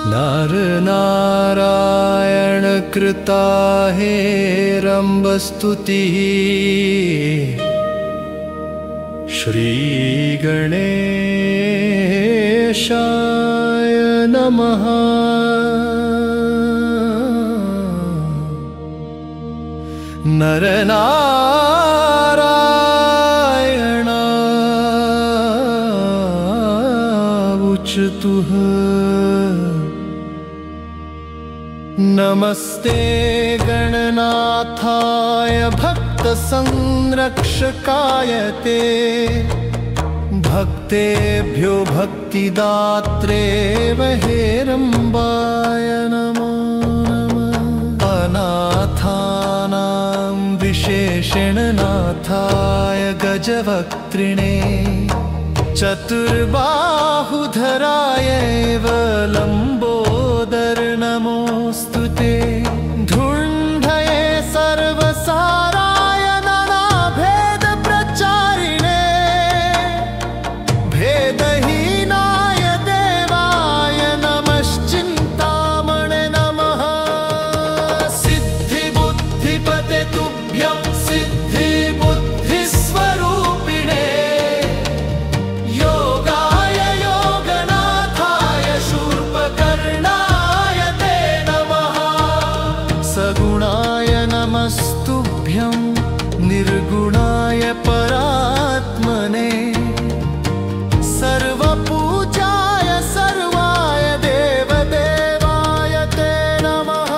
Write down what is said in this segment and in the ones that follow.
नर नारायण कृता हे रंबस्तुतिः श्री गणेशाय नमः। नर नारायण उच्चतुः नमस्ते गणनाथाय भक्तसंरक्षकाय ते भक्तेभ्यो भक्तिदात्रे हेरम्बाय नमो नमः। अनाथानां विशेषेण नाथाय गजवक्त्रिणे चतुर्बाहुधरायैव लम्बोदर नमोऽस्तु ते। धुण्ढये सर्वसाराय नानाभेद प्रचारिणे भेदहीनाय देवाय नमश्चिन्तामणे नमः। सिद्धिबुद्धिपते तुभ्यं सिद्धिबुद्धिस्वरूपिणे योगाय योगनाथाय शूर्पकर्णाय ते नमः। सगुणाय नमस्तुभ्यं निर्गुणाय परात्मने सर्वपूजाय सर्वाय देवदेवाय ते नमः।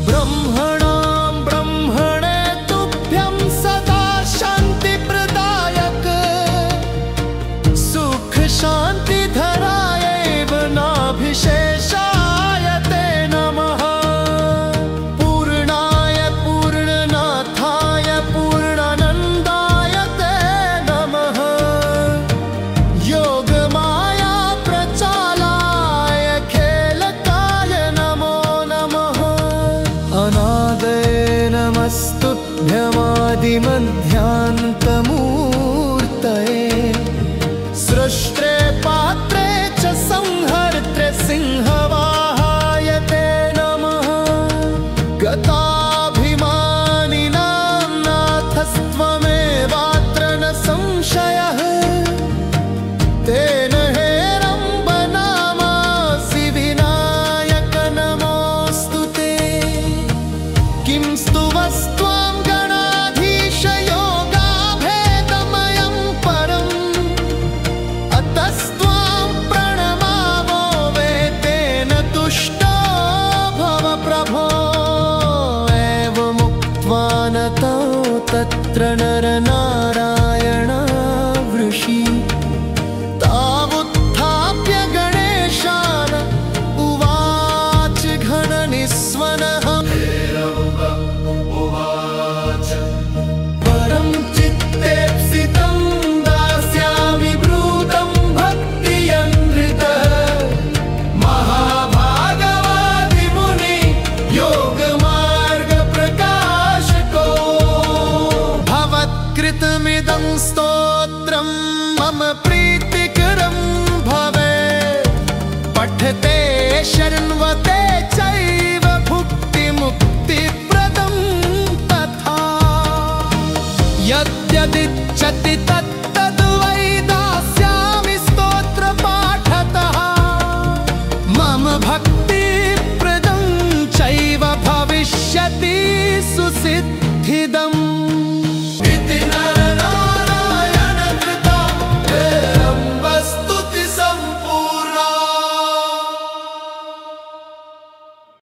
ब्रह्मणां ब्रह्मणे तुभ्यं सदा शान्तिप्रदायक सुख शान्तिधरायैव नाभिशेषाय ते नमः। पूर्णाय पूर्णनाथाय पूर्णानन्दाय ते नमः। योगमाया प्रचालाय खेलकाय नमो नमः। अनादये नमस्तुभ्यमादिमध्यान्तमूर्तये सृष्ट्रे पात्रे च संहर्त्रे सिंहवाहाय ते नमः। गताभिमानिनां नाथस्त्वमेवात्र न संशयः तेन हेरम्ब नामासि विनायक नमोऽस्तु ते। किं स्तुवस्त्वां गणाधीश योगाभेदमयं परम् अतस्त्वां प्रणमामो वेतेन तुष्टो भव प्रभो। एवमुक्त्वा नतौ तत्र नरनारायण वृषि तावुत्थाप्य गणेशान् उवाच घननिस्वनः। परं चित्तेप्सितं दास्यामि ब्रूतं भक्तियन्त्रितः महाभागवादिमुनि योगमार्गप्रकाशको। भवत्कृतमिदं स्तोत्रं मम प्रीतिकरं भवेत् पठते शृण्वते चैव भुक्तिमुक्तिप्रदं तथा। यद्यदिच्छति तत्तद्वै दास्यामि स्तोत्रपाठतः मम भक्तिप्रदं चैव भविष्यति सुसिद्धिदम्।